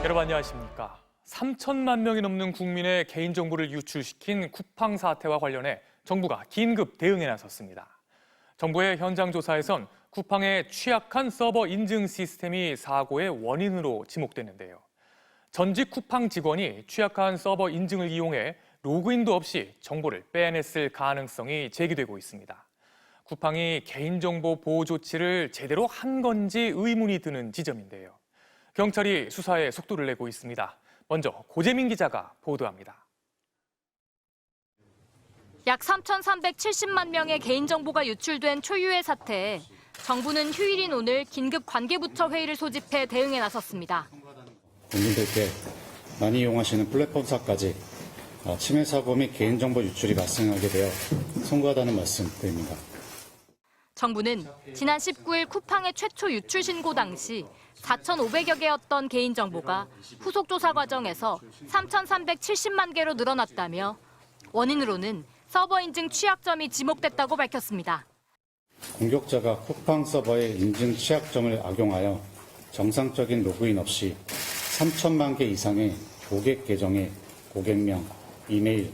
여러분 안녕하십니까. 3천만 명이 넘는 국민의 개인정보를 유출시킨 쿠팡 사태와 관련해 정부가 긴급 대응에 나섰습니다. 정부의 현장 조사에선 쿠팡의 취약한 서버 인증 시스템이 사고의 원인으로 지목됐는데요. 전직 쿠팡 직원이 취약한 서버 인증을 이용해 로그인도 없이 정보를 빼냈을 가능성이 제기되고 있습니다. 쿠팡이 개인정보 보호 조치를 제대로 한 건지 의문이 드는 지점인데요. 경찰이 수사에 속도를 내고 있습니다. 먼저 고재민 기자가 보도합니다. 약 3,370만 명의 개인정보가 유출된 초유의 사태에 정부는 휴일인 오늘 긴급 관계부처 회의를 소집해 대응에 나섰습니다. 국민들께 많이 이용하시는 플랫폼사까지 침해 사고 및 개인정보 유출이 발생하게 되어 송구하다는 말씀 드립니다. 정부는 지난 19일 쿠팡의 최초 유출 신고 당시 4,500여 개였던 개인정보가 후속 조사 과정에서 3,370만 개로 늘어났다며 원인으로는 서버 인증 취약점이 지목됐다고 밝혔습니다. 공격자가 쿠팡 서버의 인증 취약점을 악용하여 정상적인 로그인 없이 3천만 개 이상의 고객 계정의 고객명, 이메일,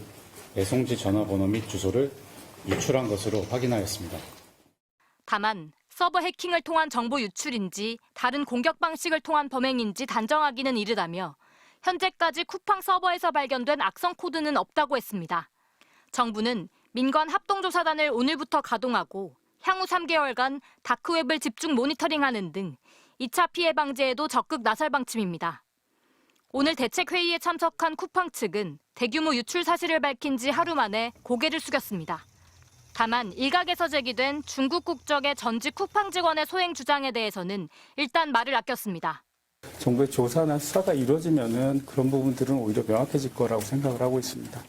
배송지 전화번호 및 주소를 유출한 것으로 확인하였습니다. 다만 서버 해킹을 통한 정보 유출인지 다른 공격 방식을 통한 범행인지 단정하기는 이르다며 현재까지 쿠팡 서버에서 발견된 악성 코드는 없다고 했습니다. 정부는 민관 합동조사단을 오늘부터 가동하고 향후 3개월간 다크웹을 집중 모니터링하는 등 2차 피해 방지에도 적극 나설 방침입니다. 오늘 대책회의에 참석한 쿠팡 측은 대규모 유출 사실을 밝힌 지 하루 만에 고개를 숙였습니다. 다만 일각에서 제기된 중국 국적의 전직 쿠팡 직원의 소행 주장에 대해서는 일단 말을 아꼈습니다. 정부의 조사나 수사가 이루어지면은 그런 부분들은 오히려 명확해질 거라고 생각을 하고 있습니다.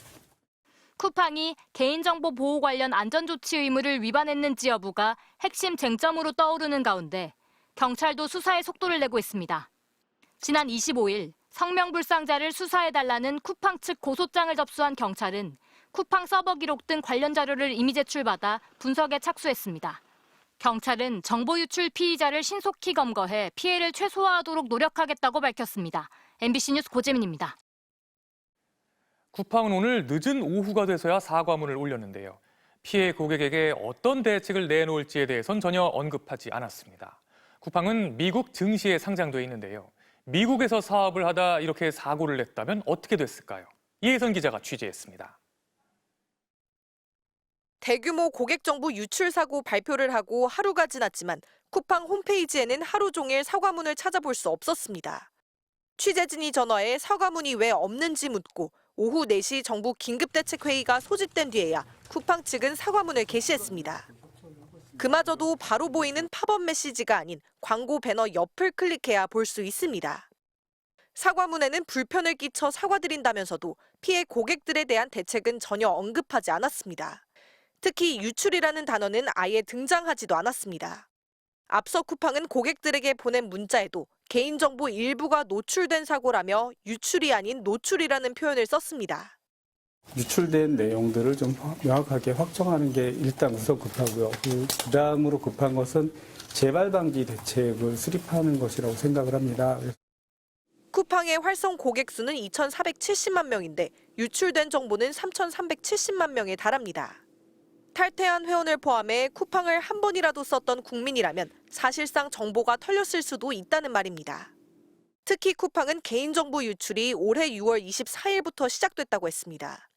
쿠팡이 개인정보 보호 관련 안전조치 의무를 위반했는지 여부가 핵심 쟁점으로 떠오르는 가운데 경찰도 수사에 속도를 내고 있습니다. 지난 25일 성명불상자를 수사해달라는 쿠팡 측 고소장을 접수한 경찰은 쿠팡 서버 기록 등 관련 자료를 이미 제출받아 분석에 착수했습니다. 경찰은 정보 유출 피의자를 신속히 검거해 피해를 최소화하도록 노력하겠다고 밝혔습니다. MBC 뉴스 고재민입니다. 쿠팡은 오늘 늦은 오후가 돼서야 사과문을 올렸는데요. 피해 고객에게 어떤 대책을 내놓을지에 대해선 전혀 언급하지 않았습니다. 쿠팡은 미국 증시에 상장돼 있는데요. 미국에서 사업을 하다 이렇게 사고를 냈다면 어떻게 됐을까요? 이혜선 기자가 취재했습니다. 대규모 고객 정보 유출 사고 발표를 하고 하루가 지났지만 쿠팡 홈페이지에는 하루 종일 사과문을 찾아볼 수 없었습니다. 취재진이 전화해 사과문이 왜 없는지 묻고 오후 4시 정부 긴급대책회의가 소집된 뒤에야 쿠팡 측은 사과문을 게시했습니다. 그마저도 바로 보이는 팝업 메시지가 아닌 광고 배너 옆을 클릭해야 볼 수 있습니다. 사과문에는 불편을 끼쳐 사과드린다면서도 피해 고객들에 대한 대책은 전혀 언급하지 않았습니다. 특히 유출이라는 단어는 아예 등장하지도 않았습니다. 앞서 쿠팡은 고객들에게 보낸 문자에도 개인정보 일부가 노출된 사고라며 유출이 아닌 노출이라는 표현을 썼습니다. 유출된 내용들을 좀 명확하게 확정하는 게 일단 우선 급하고요. 그 다음으로 급한 것은 재발 방지 대책을 수립하는 것이라고 생각을 합니다. 쿠팡의 활성 고객 수는 2,470만 명인데 유출된 정보는 3,370만 명에 달합니다. 탈퇴한 회원을 포함해 쿠팡을 한 번이라도 썼던 국민이라면 사실상 정보가 털렸을 수도 있다는 말입니다. 특히 쿠팡은 개인정보 유출이 올해 6월 24일부터 시작됐다고 했습니다.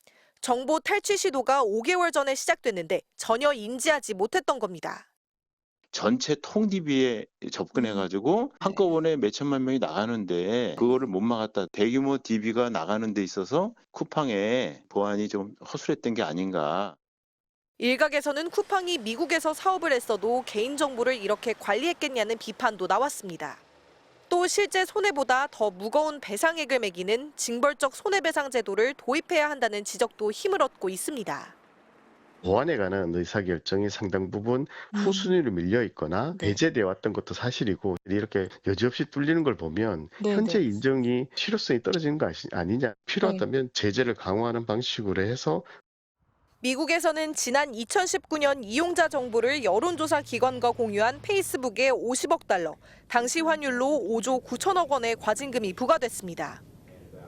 정보 탈취 시도가 5개월 전에 시작됐는데 전혀 인지하지 못했던 겁니다. 전체 통 DB에 접근해가지고 한꺼번에 몇 천만 명이 나가는데 그거를 못 막았다. 대규모 DB가 나가는 데 있어서 쿠팡의 보안이 좀 허술했던 게 아닌가. 일각에서는 쿠팡이 미국에서 사업을 했어도 개인정보를 이렇게 관리했겠냐는 비판도 나왔습니다. 또 실제 손해보다 더 무거운 배상액을 매기는 징벌적 손해배상 제도를 도입해야 한다는 지적도 힘을 얻고 있습니다. 보안에 관한 의사결정이 상당 부분 후순위로 밀려 있거나 배제되어 왔던 것도 사실이고 이렇게 여지없이 뚫리는 걸 보면 현재 인정이 실효성이 떨어지는 거 아니냐. 필요하다면 제재를 강화하는 방식으로 해서 미국에서는 지난 2019년 이용자 정보를 여론조사 기관과 공유한 페이스북에 50억 달러, 당시 환율로 5조 9천억 원의 과징금이 부과됐습니다.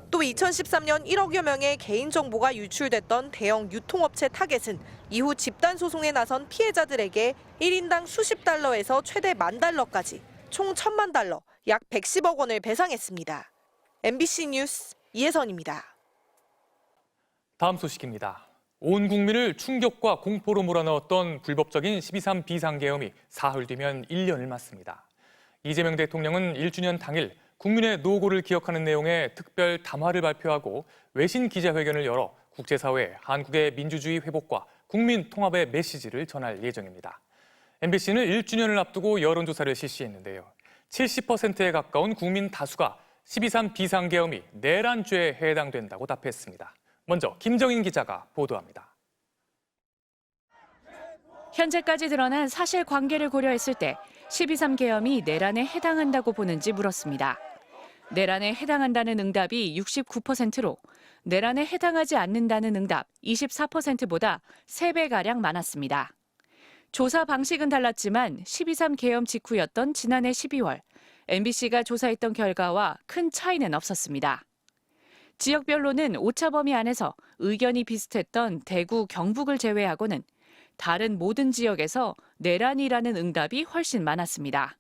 또 2013년 1억여 명의 개인정보가 유출됐던 대형 유통업체 타겟은 이후 집단 소송에 나선 피해자들에게 1인당 수십 달러에서 최대 10,000달러까지 총 1,000만 달러, 약 110억 원을 배상했습니다. MBC 뉴스 이혜선입니다. 다음 소식입니다. 온 국민을 충격과 공포로 몰아넣었던 불법적인 12.3 비상계엄이 사흘 뒤면 1년을 맞습니다. 이재명 대통령은 1주년 당일 국민의 노고를 기억하는 내용의 특별 담화를 발표하고 외신 기자회견을 열어 국제사회에 한국의 민주주의 회복과 국민 통합의 메시지를 전할 예정입니다. MBC는 1주년을 앞두고 여론조사를 실시했는데요. 70%에 가까운 국민 다수가 12.3 비상계엄이 내란죄에 해당된다고 답했습니다. 먼저 김정인 기자가 보도합니다. 현재까지 드러난 사실관계를 고려했을 때 12.3 계엄이 내란에 해당한다고 보는지 물었습니다. 내란에 해당한다는 응답이 69%로 내란에 해당하지 않는다는 응답 24%보다 3배가량 많았습니다. 조사 방식은 달랐지만 12.3 계엄 직후였던 지난해 12월 MBC가 조사했던 결과와 큰 차이는 없었습니다. 지역별로는 오차 범위 안에서 의견이 비슷했던 대구, 경북을 제외하고는 다른 모든 지역에서 내란이라는 응답이 훨씬 많았습니다.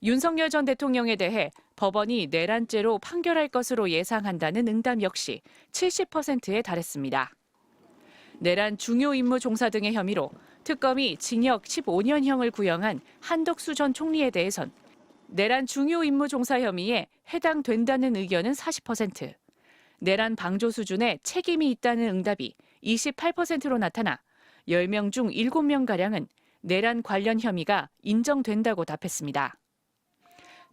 윤석열 전 대통령에 대해 법원이 내란죄로 판결할 것으로 예상한다는 응답 역시 70%에 달했습니다. 내란 중요 임무 종사 등의 혐의로 특검이 징역 15년형을 구형한 한덕수 전 총리에 대해선 내란 중요 임무 종사 혐의에 해당된다는 의견은 40%, 내란 방조 수준의 책임이 있다는 응답이 28%로 나타나 10명 중 7명가량은 내란 관련 혐의가 인정된다고 답했습니다.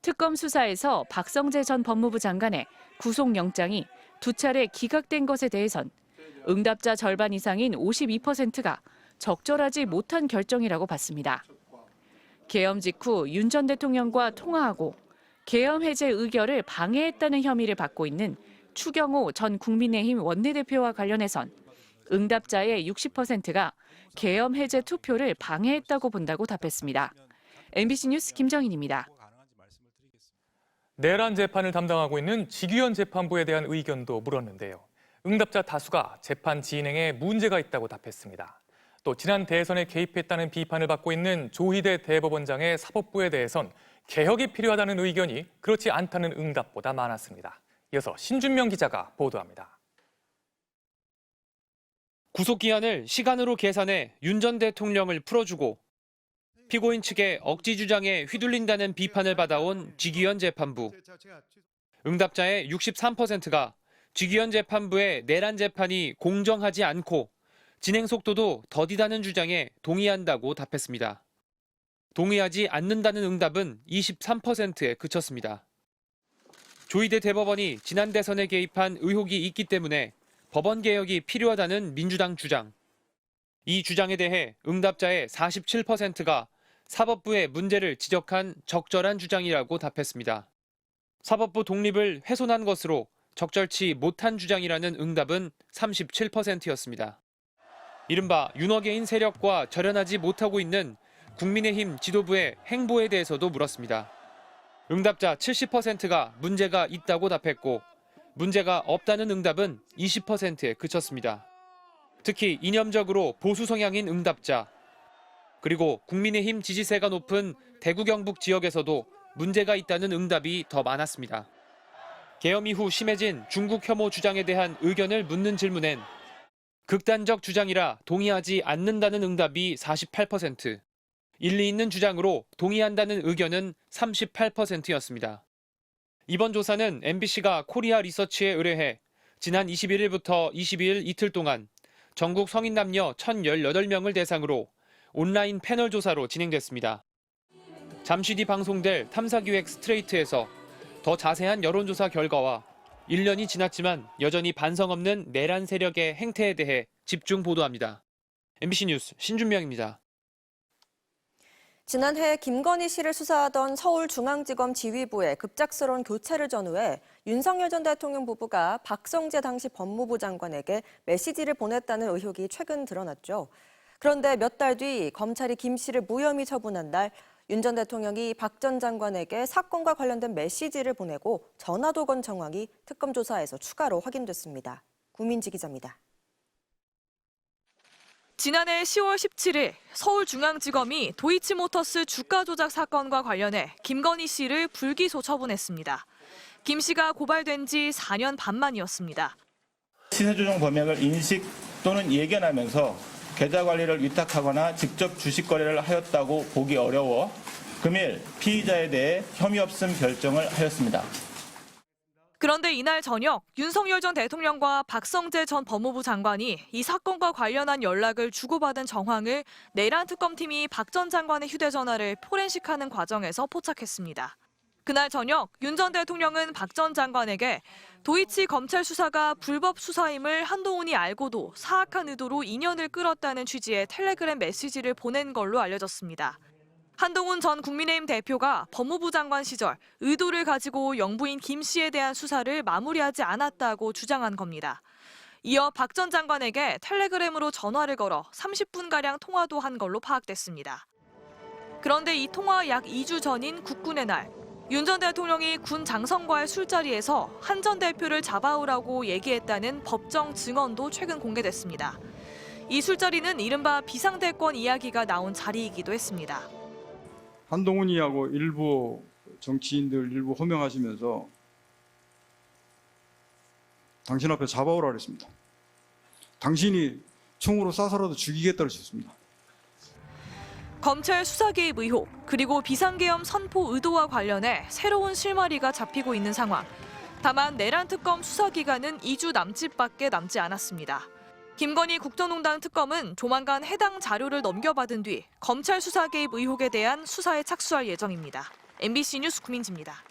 특검 수사에서 박성재 전 법무부 장관의 구속영장이 2차례 기각된 것에 대해선 응답자 절반 이상인 52%가 적절하지 못한 결정이라고 봤습니다. 계엄 직후 윤 전 대통령과 통화하고 계엄 해제 의결을 방해했다는 혐의를 받고 있는 추경호 전 국민의힘 원내대표와 관련해선 응답자의 60%가 계엄 해제 투표를 방해했다고 본다고 답했습니다. MBC 뉴스 김정인입니다. 내란 재판을 담당하고 있는 지규현 재판부에 대한 의견도 물었는데요. 응답자 다수가 재판 진행에 문제가 있다고 답했습니다. 또 지난 대선에 개입했다는 비판을 받고 있는 조희대 대법원장의 사법부에 대해선 개혁이 필요하다는 의견이 그렇지 않다는 응답보다 많았습니다. 이어서 신준명 기자가 보도합니다. 구속기한을 시간으로 계산해 윤 전 대통령을 풀어주고 피고인 측의 억지 주장에 휘둘린다는 비판을 받아온 지규현 재판부. 응답자의 63%가 지규현 재판부의 내란 재판이 공정하지 않고 진행 속도도 더디다는 주장에 동의한다고 답했습니다. 동의하지 않는다는 응답은 23%에 그쳤습니다. 조희대 대법원이 지난 대선에 개입한 의혹이 있기 때문에 법원 개혁이 필요하다는 민주당 주장. 이 주장에 대해 응답자의 47%가 사법부의 문제를 지적한 적절한 주장이라고 답했습니다. 사법부 독립을 훼손한 것으로 적절치 못한 주장이라는 응답은 37%였습니다. 이른바 윤어게인 세력과 절연하지 못하고 있는 국민의힘 지도부의 행보에 대해서도 물었습니다. 응답자 70%가 문제가 있다고 답했고 문제가 없다는 응답은 20%에 그쳤습니다. 특히 이념적으로 보수 성향인 응답자, 그리고 국민의힘 지지세가 높은 대구 경북 지역에서도 문제가 있다는 응답이 더 많았습니다. 계엄 이후 심해진 중국 혐오 주장에 대한 의견을 묻는 질문엔 극단적 주장이라 동의하지 않는다는 응답이 48%, 일리 있는 주장으로 동의한다는 의견은 38%였습니다. 이번 조사는 MBC가 코리아 리서치에 의뢰해 지난 21일부터 22일 이틀 동안 전국 성인 남녀 1,018명을 대상으로 온라인 패널 조사로 진행됐습니다. 잠시 뒤 방송될 탐사기획 스트레이트에서 더 자세한 여론조사 결과와 1년이 지났지만 여전히 반성 없는 내란 세력의 행태에 대해 집중 보도합니다. MBC 뉴스 신준명입니다. 지난해 김건희 씨를 수사하던 서울중앙지검 지휘부의 급작스러운 교체를 전후해 윤석열 전 대통령 부부가 박성재 당시 법무부 장관에게 메시지를 보냈다는 의혹이 최근 드러났죠. 그런데 몇 달 뒤 검찰이 김 씨를 무혐의 처분한 날 윤 전 대통령이 박 전 장관에게 사건과 관련된 메시지를 보내고 전화도 건 정황이 특검 조사에서 추가로 확인됐습니다. 구민지 기자입니다. 지난해 10월 17일 서울중앙지검이 도이치모터스 주가 조작 사건과 관련해 김건희 씨를 불기소 처분했습니다. 김 씨가 고발된 지 4년 반 만이었습니다. 시세 조정 범행을 인식 또는 예견하면서 계좌 관리를 위탁하거나 직접 주식 거래를 하였다고 보기 어려워 금일 피의자에 대해 혐의 없음 결정을 하였습니다. 그런데 이날 저녁 윤석열 전 대통령과 박성재 전 법무부 장관이 이 사건과 관련한 연락을 주고받은 정황을 내란 특검팀이 박 전 장관의 휴대전화를 포렌식하는 과정에서 포착했습니다. 그날 저녁 윤 전 대통령은 박 전 장관에게 도이치 검찰 수사가 불법 수사임을 한동훈이 알고도 사악한 의도로 인연을 끌었다는 취지의 텔레그램 메시지를 보낸 걸로 알려졌습니다. 한동훈 전 국민의힘 대표가 법무부 장관 시절 의도를 가지고 영부인 김 씨에 대한 수사를 마무리하지 않았다고 주장한 겁니다. 이어 박 전 장관에게 텔레그램으로 전화를 걸어 30분가량 통화도 한 걸로 파악됐습니다. 그런데 이 통화 약 2주 전인 국군의 날, 윤 전 대통령이 군 장성과의 술자리에서 한 전 대표를 잡아오라고 얘기했다는 법정 증언도 최근 공개됐습니다. 이 술자리는 이른바 비상대권 이야기가 나온 자리이기도 했습니다. 한동훈이하고 일부 정치인들 일부 호명하시면서 당신 앞에 잡아오라 그랬습니다. 당신이 총으로 쏴서라도 죽이겠다고 했습니다. 검찰 수사 개입 의혹 그리고 비상계엄 선포 의도와 관련해 새로운 실마리가 잡히고 있는 상황. 다만 내란 특검 수사 기간은 2주 남짓밖에 남지 않았습니다. 김건희 국정농단 특검은 조만간 해당 자료를 넘겨받은 뒤 검찰 수사 개입 의혹에 대한 수사에 착수할 예정입니다. MBC 뉴스 구민지입니다.